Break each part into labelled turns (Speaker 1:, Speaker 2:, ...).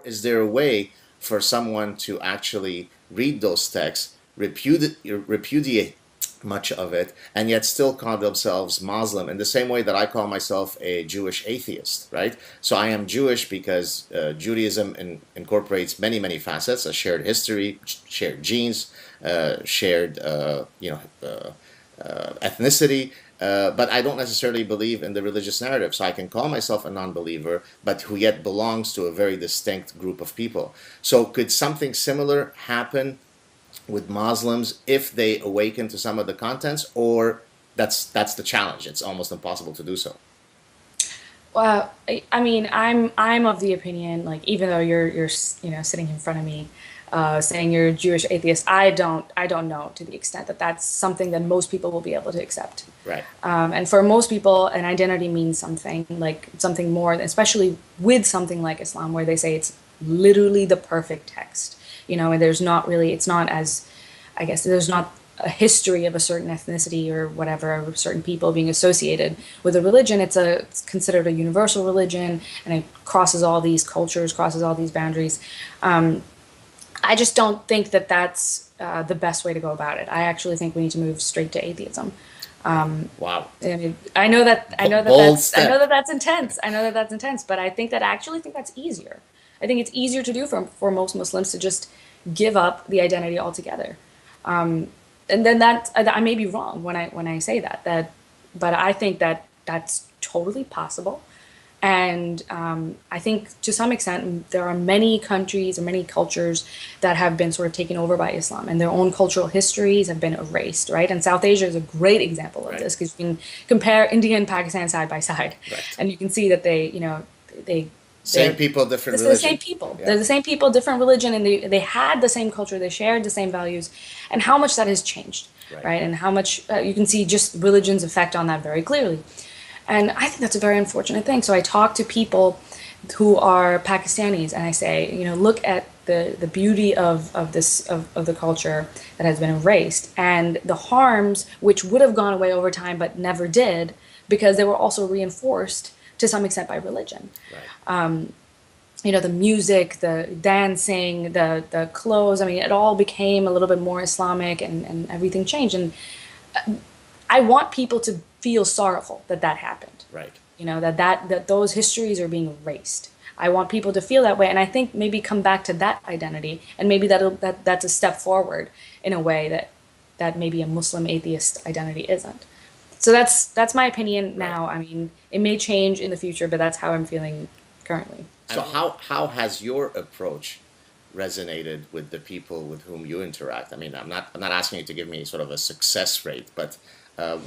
Speaker 1: Is there a way for someone to actually read those texts, repudiate much of it, and yet still call themselves Muslim in the same way that I call myself a Jewish atheist, right? So I am Jewish because Judaism incorporates many, many facets: a shared history, shared genes, shared, ethnicity. But I don't necessarily believe in the religious narrative. So I can call myself a non-believer, but who yet belongs to a very distinct group of people. So could something similar happen with Muslims if they awaken to some of the contents, or that's the challenge? It's almost impossible to do so.
Speaker 2: Well, I mean, I'm of the opinion, like, even though you're sitting in front of me, saying you're a Jewish atheist, I don't know to the extent that that's something that most people will be able to accept.
Speaker 1: Right.
Speaker 2: And for most people, an identity means something, like something more, especially with something like Islam, where they say it's literally the perfect text, and there's not really, it's not as, I guess, there's not a history of a certain ethnicity or whatever, or certain people being associated with a religion. It's considered a universal religion, and it crosses all these cultures, crosses all these boundaries. I just don't think that that's the best way to go about it. I actually think we need to move straight to atheism.
Speaker 1: Wow.
Speaker 2: I mean,
Speaker 1: Bold step.
Speaker 2: that's intense. I know that that's intense, but I actually think that's easier. I think it's easier to do for most Muslims to just give up the identity altogether. And then I may be wrong when I say that, but I think that that's totally possible. And I think to some extent there are many countries or many cultures that have been sort of taken over by Islam, and their own cultural histories have been erased, right? And South Asia is a great example of
Speaker 1: Right.
Speaker 2: this, because you can compare India and Pakistan side by side,
Speaker 1: Right.
Speaker 2: and you can see that they
Speaker 1: Same
Speaker 2: they're
Speaker 1: people, different
Speaker 2: this is the same
Speaker 1: religion.
Speaker 2: people.
Speaker 1: Yeah.
Speaker 2: They're the same people, different religion, and they had the same culture. They shared the same values, and how much that has changed,
Speaker 1: Right.
Speaker 2: right? And how much you can see just religion's effect on that very clearly. And I think that's a very unfortunate thing. So I talk to people who are Pakistanis, and I say, look at the beauty of the culture that has been erased, and the harms which would have gone away over time but never did, because they were also reinforced to some extent by religion.
Speaker 1: Right.
Speaker 2: The music, the dancing, the clothes. I mean, it all became a little bit more Islamic, and everything changed. And I want people to feel sorrowful that that happened.
Speaker 1: Right.
Speaker 2: That those histories are being erased. I want people to feel that way, and I think maybe come back to that identity, and maybe that's a step forward in a way that maybe a Muslim atheist identity isn't. So that's my opinion
Speaker 1: Right.
Speaker 2: now. I mean, it may change in the future, but that's how I'm feeling currently.
Speaker 1: So how has your approach resonated with the people with whom you interact? I mean, I'm not asking you to give me sort of a success rate, but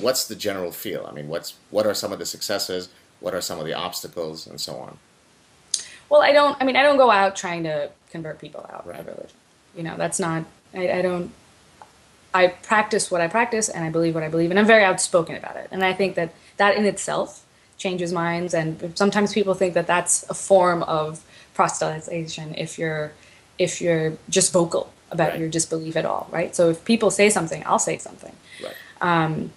Speaker 1: what's the general feel? I mean, what are some of the successes? What are some of the obstacles, and so on?
Speaker 2: Well, I don't go out trying to convert people out
Speaker 1: Right.
Speaker 2: of religion. That's not, I don't, I practice what I practice, and I believe what I believe, and I'm very outspoken about it. And I think that that in itself changes minds. And sometimes people think that that's a form of proselytization if you're just vocal about
Speaker 1: Right.
Speaker 2: your disbelief at all, right? So if people say something, I'll say something.
Speaker 1: Right.
Speaker 2: And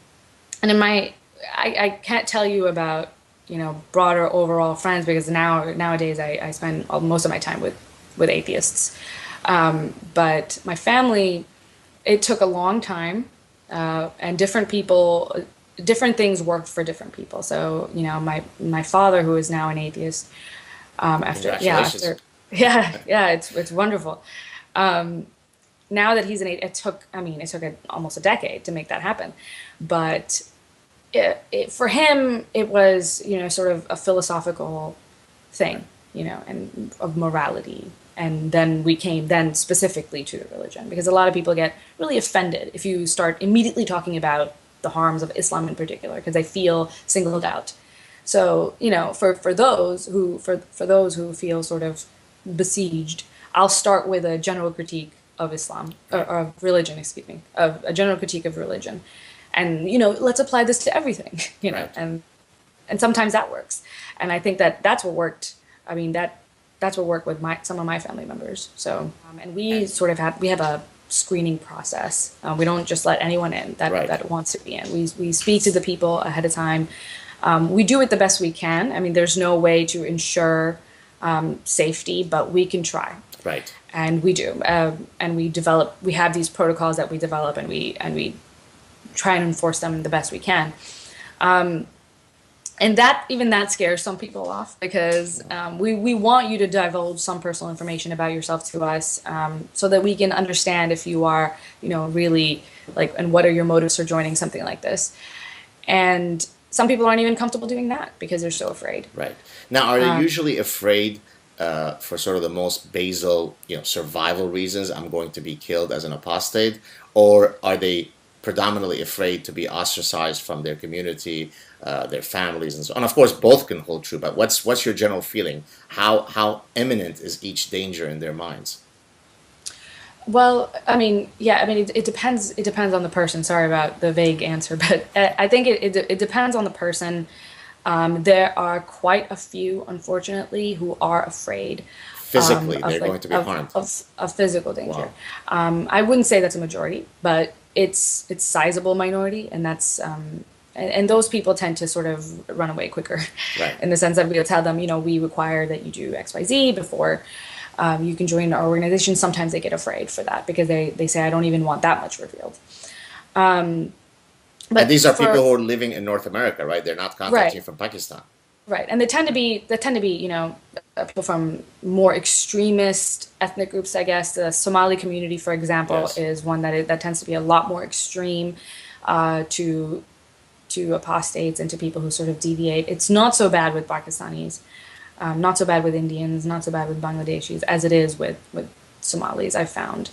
Speaker 2: I can't tell you about broader overall friends, because nowadays I spend most of my time with atheists. But my family, it took a long time, and different people, different things worked for different people. So my father, who is now an atheist, after yeah
Speaker 1: Congratulations.
Speaker 2: after yeah, it's wonderful. Now that he's an atheist, it took almost a decade to make that happen, but for him it was sort of a philosophical
Speaker 1: Right.
Speaker 2: thing, and of morality. And then we came then specifically to the religion, because a lot of people get really offended if you start immediately talking about the harms of Islam in particular, because they feel singled out. So, for those who feel sort of besieged, I'll start with a general critique of Islam, or
Speaker 1: Right.
Speaker 2: of religion, excuse me, of a general critique of religion. And, let's apply this to everything,
Speaker 1: Right.
Speaker 2: and sometimes that works. And I think that that's what worked. I mean, that's what worked with some of my family members. So, and we
Speaker 1: And
Speaker 2: sort of have a screening process. We don't just let anyone in
Speaker 1: right.
Speaker 2: that wants to be in. We speak to the people ahead of time. We do it the best we can. I mean, there's no way to ensure safety, but we can try,
Speaker 1: Right.
Speaker 2: and we do, and we have these protocols that we develop, and we try and enforce them the best we can. And that, even that scares some people off, because we want you to divulge some personal information about yourself to us, so that we can understand if you are, really, like, and what are your motives for joining something like this. And some people aren't even comfortable doing that because they're so afraid.
Speaker 1: Right. Now, are they usually afraid for sort of the most basal, survival reasons? I'm going to be killed as an apostate, or are they predominantly afraid to be ostracized from their community, their families, and so on? Of course, both can hold true. But what's your general feeling? How imminent is each danger in their minds?
Speaker 2: Well, I mean, yeah, I mean, it depends. It depends on the person. Sorry about the vague answer, but I think it depends on the person. There are quite a few, unfortunately, who are afraid
Speaker 1: Physically,
Speaker 2: of
Speaker 1: they're
Speaker 2: like
Speaker 1: going to be harmed.
Speaker 2: of physical danger.
Speaker 1: Wow.
Speaker 2: I wouldn't say that's a majority, but it's sizable minority, and that's and those people tend to sort of run away quicker,
Speaker 1: Right.
Speaker 2: in the sense that we'll tell them, we require that you do X, Y, Z before you can join our organization. Sometimes they get afraid for that because they say, I don't even want that much revealed.
Speaker 1: And
Speaker 2: But
Speaker 1: these are people
Speaker 2: for
Speaker 1: who are living in North America, right? They're not contacting
Speaker 2: right,
Speaker 1: you from Pakistan.
Speaker 2: right, and they tend to be people from more extremist ethnic groups. I guess the Somali community, for example,
Speaker 1: Yes.
Speaker 2: is one that tends to be a lot more extreme to apostates and to people who sort of deviate. It's not so bad with Pakistanis, not so bad with Indians, not so bad with Bangladeshis as it is with Somalis, I've found.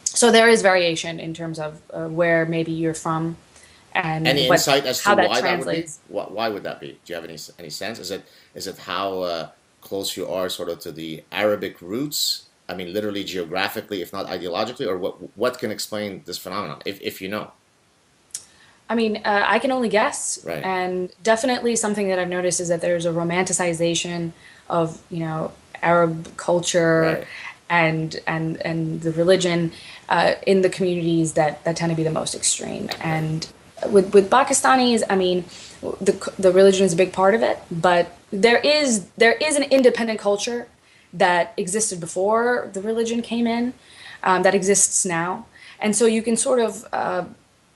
Speaker 2: So there is variation in terms of where maybe you're from and
Speaker 1: Any
Speaker 2: what
Speaker 1: insight as to
Speaker 2: how that
Speaker 1: why that would be?
Speaker 2: translates.
Speaker 1: Why would that be? Do you have any sense? Is it how close you are sort of to the Arabic roots? I mean, literally geographically, if not ideologically, or what can explain this phenomenon, if you know?
Speaker 2: I mean, I can only guess,
Speaker 1: Right.
Speaker 2: and definitely something that I've noticed is that there's a romanticization of, Arab culture
Speaker 1: Right.
Speaker 2: and the religion in the communities that tend to be the most extreme.
Speaker 1: Right.
Speaker 2: And with Pakistanis, I mean, the religion is a big part of it, but there is an independent culture that existed before the religion came in, that exists now, and so you can sort of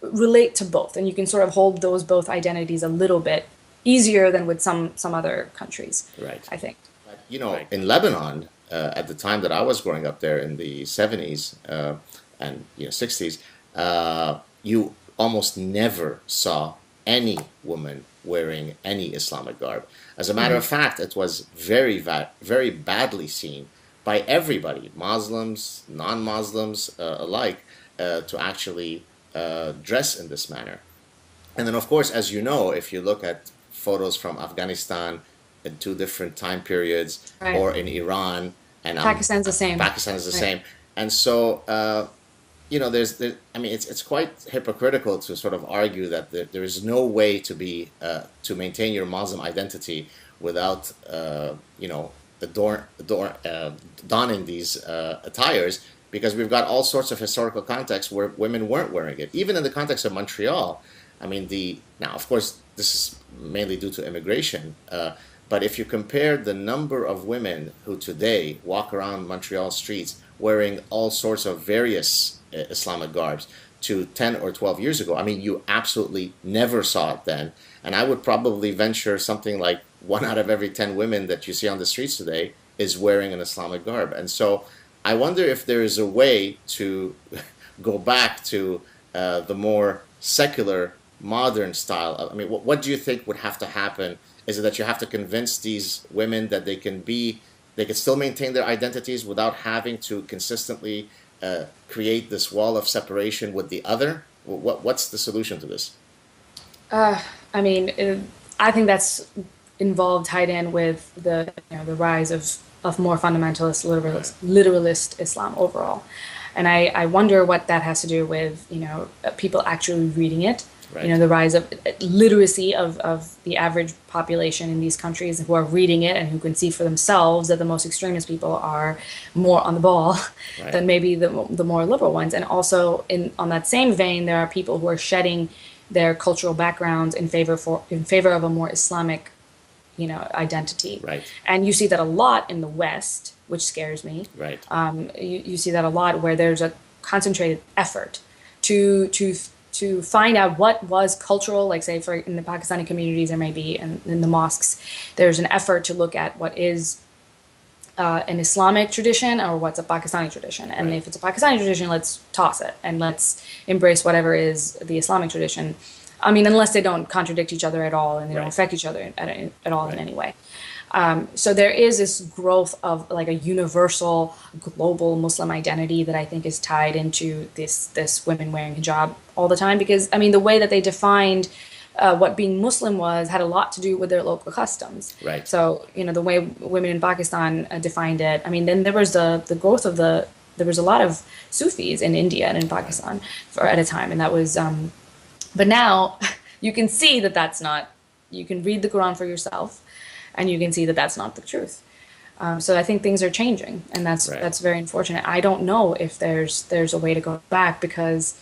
Speaker 2: relate to both, and you can sort of hold those both identities a little bit easier than with some other countries,
Speaker 1: Right.
Speaker 2: I think.
Speaker 1: In Lebanon, at the time that I was growing up there in the 70s and 60s, you almost never saw any woman wearing any Islamic garb. As a matter of fact, it was very badly seen by everybody, Muslims, non-Muslims alike, to actually dress in this manner. And then, of course, as you know, if you look at photos from Afghanistan in two different time periods,
Speaker 2: Right.
Speaker 1: or in Iran, and
Speaker 2: Pakistan's the same.
Speaker 1: Pakistan is the
Speaker 2: Right.
Speaker 1: same, and so I mean, it's quite hypocritical to sort of argue that there is no way to maintain your Muslim identity without donning these attires, because we've got all sorts of historical contexts where women weren't wearing it, even in the context of Montreal. I mean, the now, of course, this is mainly due to immigration, but if you compare the number of women who today walk around Montreal streets wearing all sorts of various Islamic garbs to 10 or 12 years ago, I mean, you absolutely never saw it then. And I would probably venture something like one out of every 10 women that you see on the streets today is wearing an Islamic garb. And so I wonder if there is a way to go back to the more secular, modern style. I mean, what do you think would have to happen? Is it that you have to convince these women that they can still maintain their identities without having to consistently create this wall of separation with the other? What's the solution to this?
Speaker 2: I mean, I think that's involved tied in with the rise of more fundamentalist
Speaker 1: Right,
Speaker 2: literalist Islam overall, and I wonder what that has to do with people actually reading it.
Speaker 1: right,
Speaker 2: The rise of literacy of the average population in these countries who are reading it and who can see for themselves that the most extremist people are more on the ball
Speaker 1: right,
Speaker 2: than maybe the more liberal ones. And also on that same vein, there are people who are shedding their cultural backgrounds in favor of a more Islamic identity.
Speaker 1: Right.
Speaker 2: And you see that a lot in the West, which scares me.
Speaker 1: Right.
Speaker 2: You see that a lot where there's a concentrated effort to find out what was cultural, like say for in the Pakistani communities there may be, and in the mosques, there's an effort to look at what is an Islamic tradition or what's a Pakistani tradition. And
Speaker 1: Right.
Speaker 2: if it's a Pakistani tradition, let's toss it and let's embrace whatever is the Islamic tradition. I mean, unless they don't contradict each other at all and they don't
Speaker 1: Right.
Speaker 2: affect each other at all in
Speaker 1: Right.
Speaker 2: any way. So there is this growth of like a universal global Muslim identity that I think is tied into this women wearing hijab all the time, because I mean the way that they defined what being Muslim was had a lot to do with their local customs.
Speaker 1: Right.
Speaker 2: So the way women in Pakistan defined it. I mean, then there was the growth of there was a lot of Sufis in India and in Pakistan at a time, and that was. But now you can see that that's not. You can read the Quran for yourself, and you can see that that's not the truth. So I think things are changing, and
Speaker 1: Right.
Speaker 2: that's very unfortunate. I don't know if there's a way to go back, because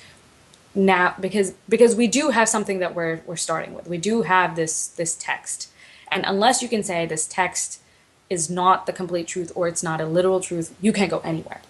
Speaker 2: we do have something that we're starting with. We do have this text, and unless you can say this text is not the complete truth or it's not a literal truth, you can't go anywhere.